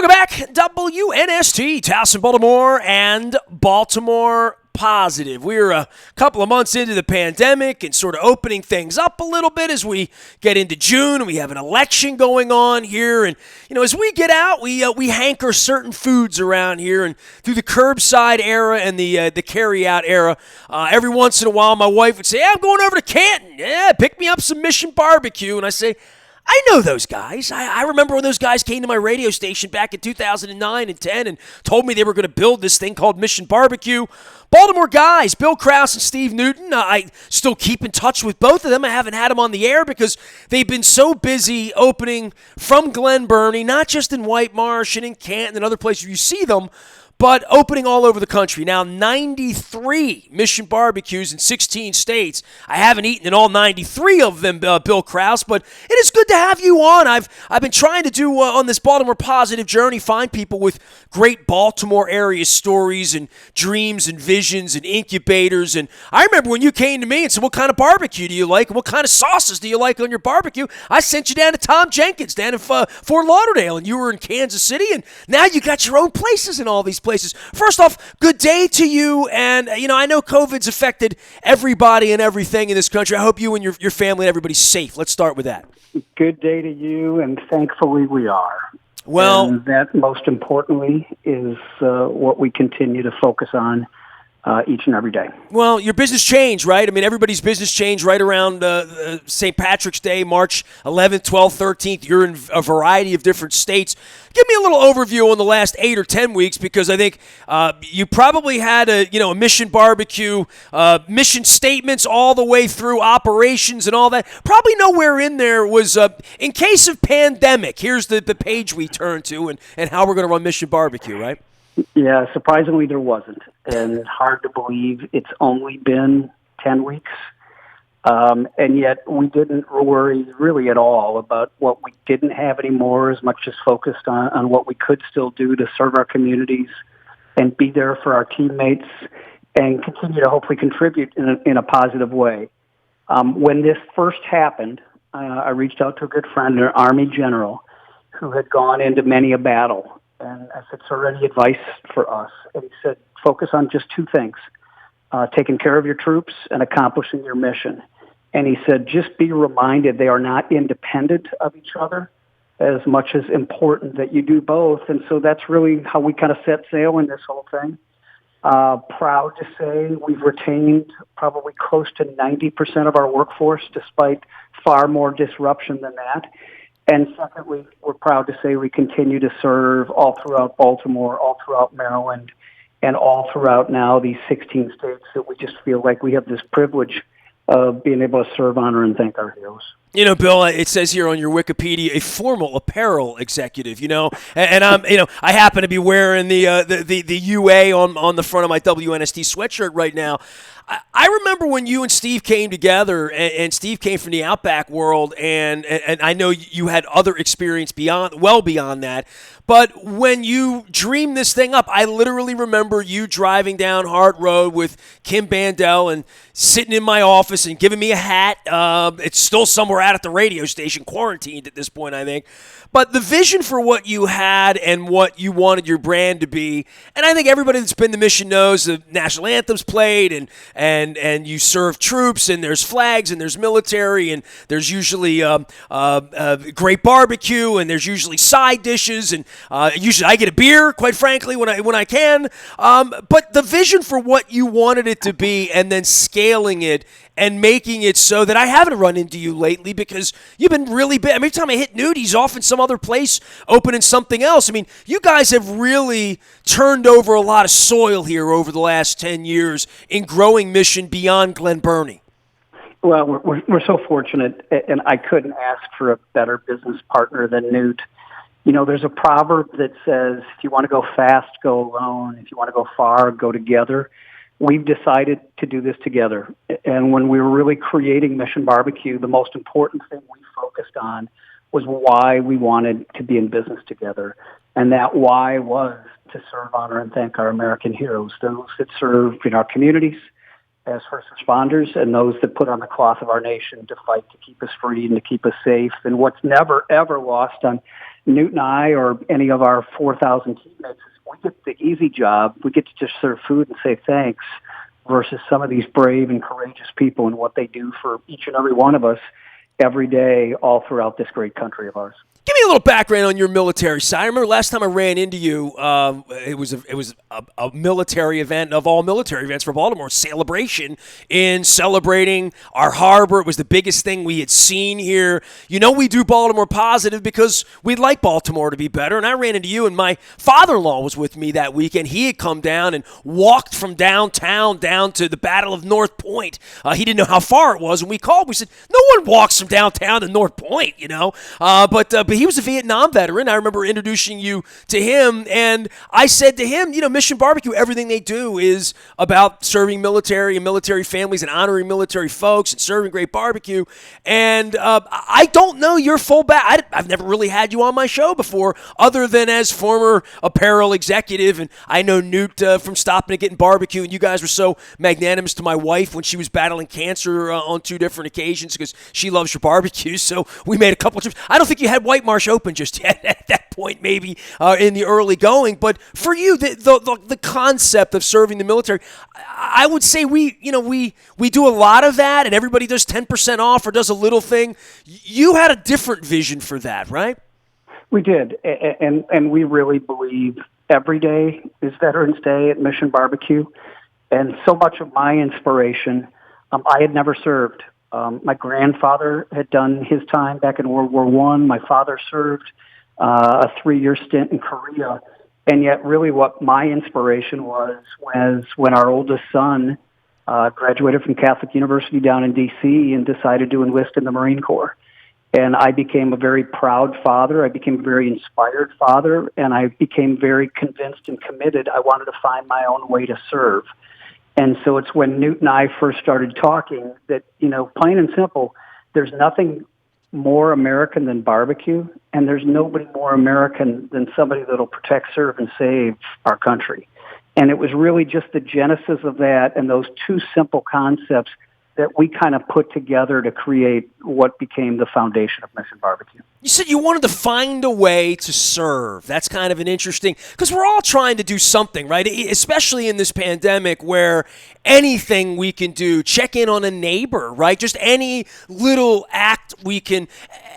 Welcome back, WNST, Towson, Baltimore, and Baltimore Positive. We're a couple of months into the pandemic and sort of opening things up a little bit as we get into June. We have an election going on here, and as we get out, we hanker certain foods around here, and through the curbside era and the carry-out era, every once in a while, my wife would say, "Hey, I'm going over to Canton. Yeah, pick me up some Mission Barbecue," and I say, I know those guys. I remember when those guys came to my radio station back in 2009 and 10 and told me they were going to build this thing called Mission Barbecue. Baltimore guys, Bill Krause and Steve Newton. I still keep in touch with both of them. I haven't had them on the air because they've been so busy opening from Glen Burnie, not just in White Marsh and in Canton and other places you see them, but opening all over the country. Now, 93 Mission Barbecues in 16 states. I haven't eaten in all 93 of them, Bill Krause, but it is good to have you on. I've been trying to do, on this Baltimore Positive journey, find people with great Baltimore area stories and dreams and visions and incubators. And I remember when you came to me and said, what kind of barbecue do you like and what kind of sauces do you like on your barbecue? I sent you down to Tom Jenkins down in Fort Lauderdale, and you were in Kansas City, and now you got your own places in all these places. First off, good day to you, and I know COVID's affected everybody and everything in this country. I hope you and your family and everybody's safe. Let's start with that. Good day to you, and thankfully we are. Well, and that most importantly is what we continue to focus on each and every day. Well, your business changed, right? I mean, everybody's business changed right around St. Patrick's Day, March 11th, 12th, 13th. You're in a variety of different states. Give me a little overview on the last 8 or 10 weeks, because I think you probably had a Mission Barbecue, mission statements all the way through operations and all that. Probably nowhere in there was, in case of pandemic, here's the page we turn to and how we're going to run Mission Barbecue, right? Yeah, surprisingly there wasn't, and hard to believe it's only been 10 weeks, and yet we didn't worry really at all about what we didn't have anymore, as much as focused on what we could still do to serve our communities and be there for our teammates and continue to hopefully contribute in a positive way. When this first happened, I reached out to a good friend, an Army general, who had gone into many a battle. And I said, "So any advice for us?" And he said, "Focus on just 2 things, taking care of your troops and accomplishing your mission." And he said, "Just be reminded they are not independent of each other, as much as important that you do both." And so that's really how we kind of set sail in this whole thing. Proud to say we've retained probably close to 90% of our workforce, despite far more disruption than that. And secondly, we're proud to say we continue to serve all throughout Baltimore, all throughout Maryland, and all throughout now these 16 states that we just feel like we have this privilege of being able to serve, honor, and thank our heroes. Bill, it says here on your Wikipedia, a formal apparel executive, and I'm, I happen to be wearing the UA on the front of my WNST sweatshirt right now. I remember when you and Steve came together, and Steve came from the Outback world, and I know you had other experience well beyond that. But when you dreamed this thing up, I literally remember you driving down Hart Road with Kim Bandel and sitting in my office and giving me a hat. It's still somewhere out at the radio station, quarantined at this point, I think. But the vision for what you had and what you wanted your brand to be, and I think everybody that's been to Mission knows the national anthems played, and you serve troops, and there's flags, and there's military, and there's usually great barbecue, and there's usually side dishes, and usually I get a beer, quite frankly, when I can. But the vision for what you wanted it to be, and then scaling it and making it so that I haven't run into you lately because you've been really big. Every time I hit Newt, he's off in some other place opening something else. I mean, you guys have really turned over a lot of soil here over the last 10 years in growing Mission beyond Glen Burnie. Well, we're so fortunate, and I couldn't ask for a better business partner than Newt. There's a proverb that says, if you want to go fast, go alone. If you want to go far, go together. We've decided to do this together. And when we were really creating Mission Barbecue, the most important thing we focused on was why we wanted to be in business together. And that why was to serve, honor, and thank our American heroes, those that serve in our communities as first responders and those that put on the cloth of our nation to fight to keep us free and to keep us safe. And what's never, ever lost on Newt and I or any of our 4,000 teammates is we get the easy job. We get to just serve food and say thanks versus some of these brave and courageous people and what they do for each and every one of us every day all throughout this great country of ours. Give me a little background on your military side. I remember last time I ran into you, it was a military event of all military events for Baltimore, celebration in celebrating our harbor. It was the biggest thing we had seen here. You know, we do Baltimore Positive because we'd like Baltimore to be better. And I ran into you, and my father-in-law was with me that weekend. He had come down and walked from downtown down to the Battle of North Point. He didn't know how far it was, and we called. We said, no one walks from downtown to North Point, you know. But he was a Vietnam veteran. I remember introducing you to him, and I said to him, you know, Mission Barbecue, everything they do is about serving military and military families and honoring military folks and serving great barbecue. And I don't know your full back. I've never really had you on my show before, other than as former apparel executive. And I know Newt from Stopping and Getting Barbecue, and you guys were so magnanimous to my wife when she was battling cancer on 2 different occasions because she loves your barbecue. So we made a couple of trips. I don't think you had White Marsh open just yet at that point, maybe in the early going. But for you, the concept of serving the military, I would say we do a lot of that, and everybody does 10% off or does a little thing. You had a different vision for that, right? We did, and we really believe every day is Veterans Day at Mission Barbecue. And so much of my inspiration, I had never served. My grandfather had done his time back in World War I. My father served a 3-year stint in Korea. And yet really what my inspiration was when our oldest son graduated from Catholic University down in D.C. and decided to enlist in the Marine Corps. And I became a very proud father. I became a very inspired father. And I became very convinced and committed I wanted to find my own way to serve. And so it's when Newt and I first started talking that, you know, plain and simple, there's nothing more American than barbecue, and there's nobody more American than somebody that'll protect, serve, and save our country. And it was really just the genesis of that and those 2 simple concepts that we kind of put together to create what became the foundation of Mission Barbecue. You said you wanted to find a way to serve. That's kind of an interesting, because we're all trying to do something, right? Especially in this pandemic where anything we can do, check in on a neighbor, right? Just any little act we can.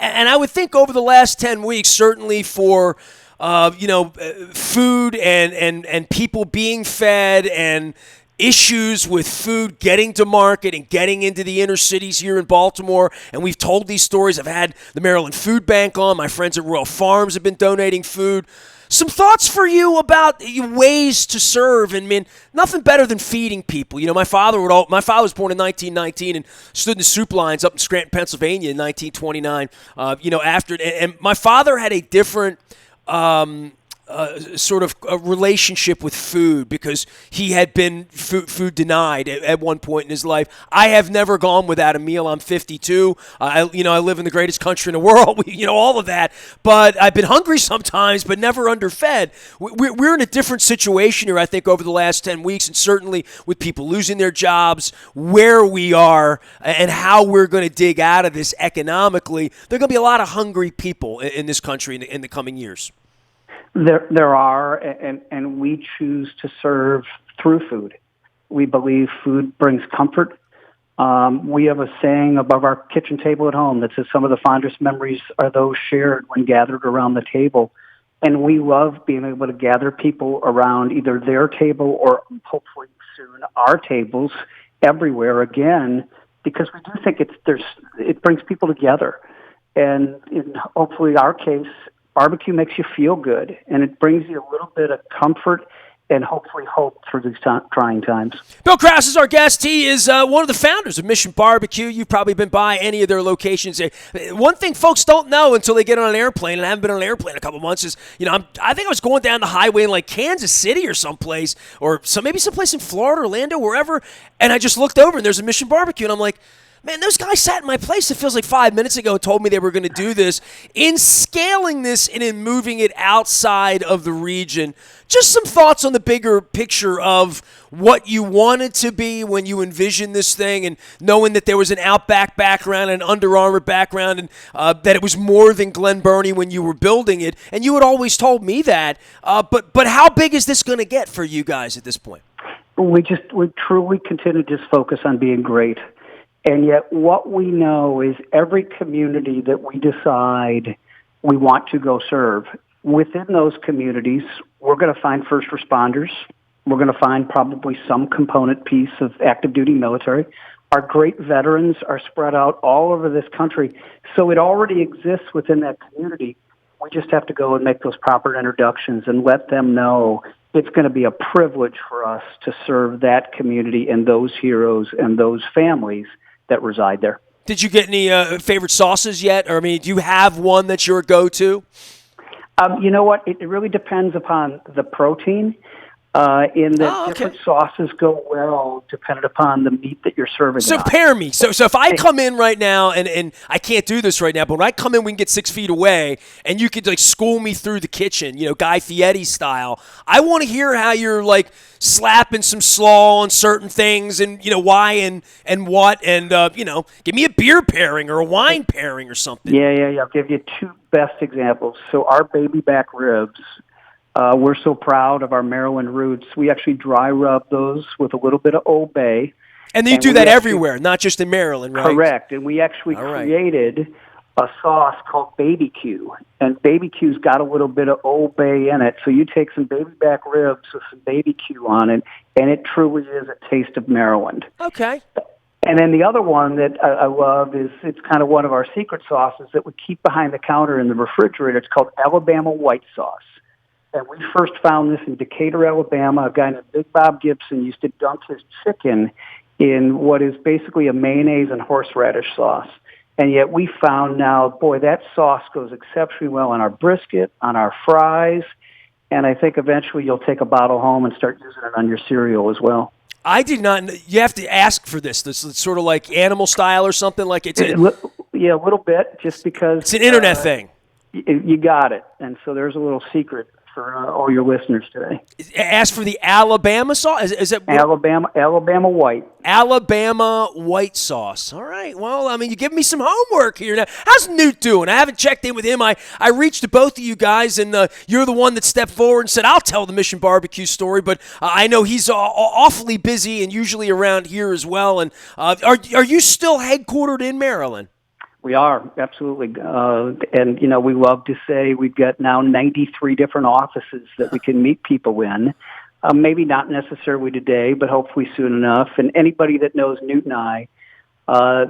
And I would think over the last 10 weeks, certainly for food and people being fed and issues with food getting to market and getting into the inner cities here in Baltimore. And we've told these stories. I've had the Maryland Food Bank on. My friends at Royal Farms have been donating food. Some thoughts for you about ways to serve. And, man, nothing better than feeding people. You know, my father was born in 1919 and stood in the soup lines up in Scranton, Pennsylvania in 1929. And my father had a different sort of a relationship with food because he had been food denied at one point in his life. I have never gone without a meal. I'm 52. I live in the greatest country in the world. All of that. But I've been hungry sometimes, but never underfed. We're in a different situation here, I think, over the last 10 weeks, and certainly with people losing their jobs, where we are and how we're going to dig out of this economically. There are going to be a lot of hungry people in this country in the coming years. There are, and we choose to serve through food. We believe food brings comfort. We have a saying above our kitchen table at home that says some of the fondest memories are those shared when gathered around the table. And we love being able to gather people around either their table or hopefully soon our tables everywhere again, because we do think it brings people together. And in hopefully our case, barbecue makes you feel good, and it brings you a little bit of comfort and hopefully hope through these trying times. Bill Krause is our guest. He is one of the founders of Mission Barbecue. You've probably been by any of their locations. One thing folks don't know until they get on an airplane, and I haven't been on an airplane in a couple months, is I think I was going down the highway in like Kansas City or someplace, or maybe someplace in Florida, Orlando, wherever, and I just looked over and there's a Mission Barbecue, and I'm like, Man, those guys sat in my place, it feels like 5 minutes ago, and told me they were going to do this. In scaling this and in moving it outside of the region, just some thoughts on the bigger picture of what you wanted to be when you envisioned this thing, and knowing that there was an Outback background, an Under Armour background, and that it was more than Glen Burnie when you were building it. And you had always told me that. But how big is this going to get for you guys at this point? We truly continue to just focus on being great. And yet what we know is every community that we decide we want to go serve, within those communities, we're going to find first responders. We're going to find probably some component piece of active duty military. Our great veterans are spread out all over this country. So it already exists within that community. We just have to go and make those proper introductions and let them know it's going to be a privilege for us to serve that community and those heroes and those families that reside there. Did you get any favorite sauces yet? Or, I mean, do you have one that's your go-to? You know what? It really depends upon the protein. In that different sauces go well depending upon the meat that you're serving. So pair me. So if I come in right now, and I can't do this right now, but when I come in, we can get 6 feet away, and you could like school me through the kitchen, Guy Fieri style. I want to hear how you're like slapping some slaw on certain things, and why and what, and give me a beer pairing or a wine pairing or something. Yeah. I'll give you two best examples. So our baby back ribs. We're so proud of our Maryland roots. We actually dry rub those with a little bit of Old Bay. And you do that everywhere, not just in Maryland, right? Correct. And we actually created a sauce called Baby Q. And Baby Q's got a little bit of Old Bay in it. So you take some baby back ribs with some Baby Q on it, and it truly is a taste of Maryland. Okay. And then the other one that I love is it's kind of one of our secret sauces that we keep behind the counter in the refrigerator. It's called Alabama White Sauce. And we first found this in Decatur, Alabama. A guy named Big Bob Gibson used to dunk his chicken in what is basically a mayonnaise and horseradish sauce. And yet we found now, boy, that sauce goes exceptionally well on our brisket, on our fries, and I think eventually you'll take a bottle home and start using it on your cereal as well. I did not. You have to ask for this. This is sort of like animal style or something like it's. Yeah, a little bit, just because it's an internet thing. You got it, and so there's a little secret for all your listeners today. Ask for the Alabama sauce? Is it Alabama White. Alabama White sauce. All right. Well, I mean, you give me some homework here. Now, how's Newt doing? I haven't checked in with him. I reached to both of you guys, and you're the one that stepped forward and said, I'll tell the Mission Barbecue story, but I know he's awfully busy and usually around here as well. And are you still headquartered in Maryland? We are, absolutely. And, we love to say we've got now 93 different offices that we can meet people in. Maybe not necessarily today, but hopefully soon enough. And anybody that knows Newt and I,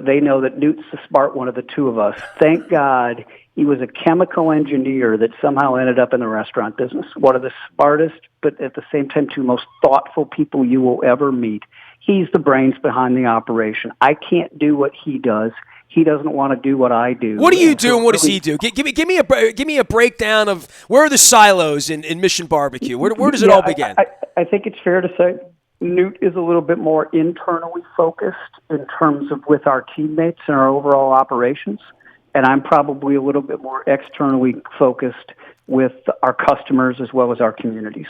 they know that Newt's the smart one of the two of us. Thank God he was a chemical engineer that somehow ended up in the restaurant business. One of the smartest, but at the same time, two most thoughtful people you will ever meet. He's the brains behind the operation. I can't do what he does. He doesn't want to do what I do. What do you do, and what does he do? Give me a breakdown of where are the silos in Mission Barbecue? Where does it all begin? I think it's fair to say Newt is a little bit more internally focused in terms of with our teammates and our overall operations, and I'm probably a little bit more externally focused with our customers as well as our communities.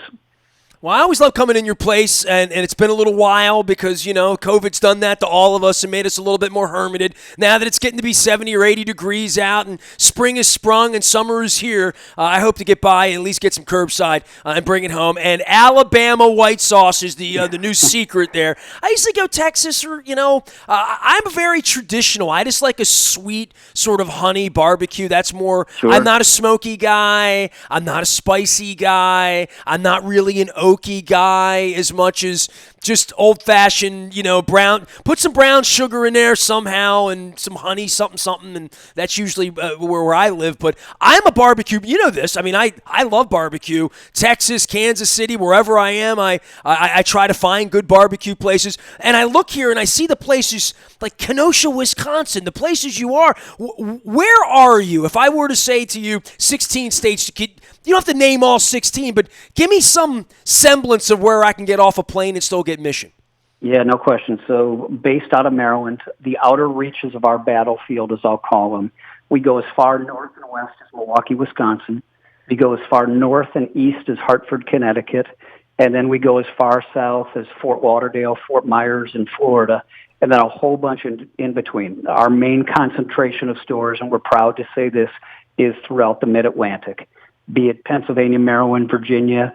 Well, I always love coming in your place, and it's been a little while because, COVID's done that to all of us and made us a little bit more hermited. Now that it's getting to be 70 or 80 degrees out and spring is sprung and summer is here, I hope to get by and at least get some curbside and bring it home. And Alabama white sauce is the new secret there. I usually go Texas or, I'm very traditional. I just like a sweet sort of honey barbecue. That's more, sure. I'm not a smoky guy. I'm not a spicy guy. I'm not really an oaky guy as much as just old-fashioned, brown. Put some brown sugar in there somehow and some honey, something, and that's usually where I live. But I'm a barbecue. You know this. I mean, I love barbecue. Texas, Kansas City, wherever I am, I try to find good barbecue places. And I look here and I see the places like Kenosha, Wisconsin, the places you are. Where are you? If I were to say to you, 16 states, you don't have to name all 16, but give me some semblance of where I can get off a plane and still get Mission. Yeah, no question. So based out of Maryland, the outer reaches of our battlefield, as I'll call them, we go as far north and west as Milwaukee, Wisconsin. We go as far north and east as Hartford, Connecticut. And then we go as far south as Fort Lauderdale, Fort Myers in Florida, and then a whole bunch in between. Our main concentration of stores, and we're proud to say this, is throughout the Mid-Atlantic, be it Pennsylvania, Maryland, Virginia,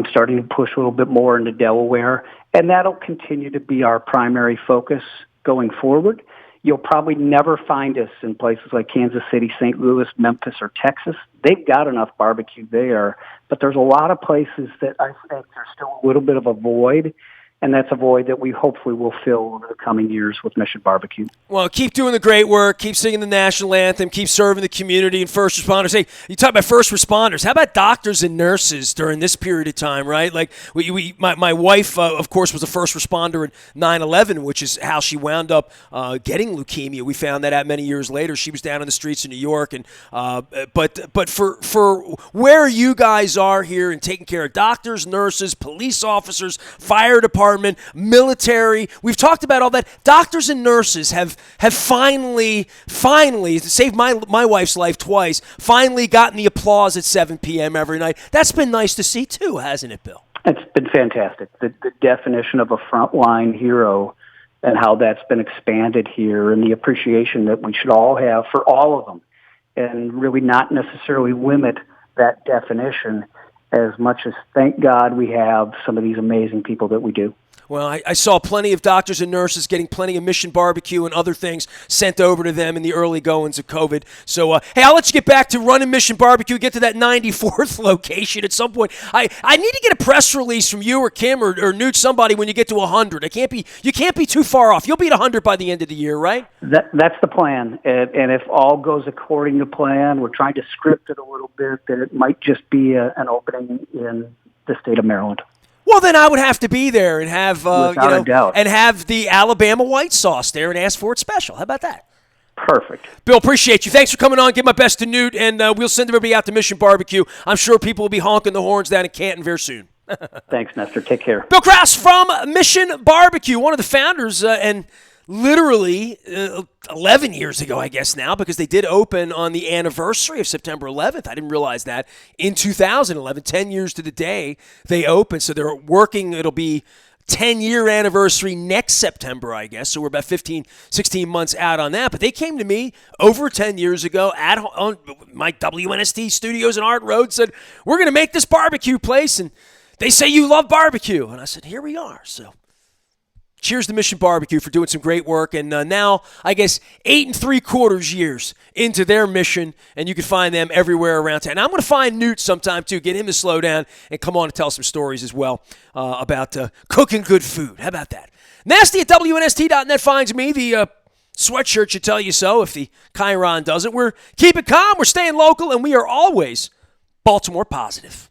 starting to push a little bit more into Delaware, and that'll continue to be our primary focus going forward. You'll probably never find us in places like Kansas City, St. Louis, Memphis, or Texas. They've got enough barbecue there, but there's a lot of places that I think there's still a little bit of a void, and that's a void that we hopefully will fill over the coming years with Mission Barbecue. Well, keep doing the great work. Keep singing the national anthem. Keep serving the community and first responders. Hey, you talk about first responders. How about doctors and nurses during this period of time, right? Like my wife, of course, was a first responder at 9/11, which is how she wound up getting leukemia. We found that out many years later. She was down on the streets of New York, and but for where you guys are here and taking care of doctors, nurses, police officers, fire department, military. We've talked about all that. Doctors and nurses have finally, saved my wife's life twice, finally gotten the applause at 7 p.m. every night. That's been nice to see too, hasn't it, Bill? It's been fantastic. The definition of a frontline hero and how that's been expanded here, and the appreciation that we should all have for all of them, and really not necessarily limit that definition as much as, thank God, we have some of these amazing people that we do. Well, I saw plenty of doctors and nurses getting plenty of Mission Barbecue and other things sent over to them in the early goings of COVID. So, hey, I'll let you get back to running Mission Barbecue, get to that 94th location at some point. I need to get a press release from you or Kim or Newt, somebody, when you get to 100. You can't be too far off. You'll be at 100 by the end of the year, right? That's the plan. And if all goes according to plan, we're trying to script it a little bit, that it might just be an opening in the state of Maryland. Well, then I would have to be there and have a doubt. and have the Alabama white sauce there and ask for it special. How about that? Perfect. Bill, appreciate you. Thanks for coming on. Give my best to Newt, and we'll send everybody out to Mission Barbecue. I'm sure people will be honking the horns down in Canton very soon. Thanks, Nestor. Take care. Bill Kraus from Mission Barbecue, one of the founders, and literally 11 years ago, I guess now, because they did open on the anniversary of September 11th. I didn't realize that. In 2011, 10 years to the day, they opened. So they're working, it'll be 10-year anniversary next September, I guess. So we're about 15, 16 months out on that. But they came to me over 10 years ago on my WNST studios in Art Road, said, we're going to make this barbecue place. And they say you love barbecue. And I said, here we are. So cheers to Mission Barbecue for doing some great work. And now, I guess, 8 3/4 years into their mission, and you can find them everywhere around town. And I'm going to find Newt sometime, too, get him to slow down and come on and tell some stories as well about cooking good food. How about that? Nasty at WNST.net finds me. The sweatshirt should tell you so if the Chiron doesn't. We're keep it calm, we're staying local, and we are always Baltimore positive.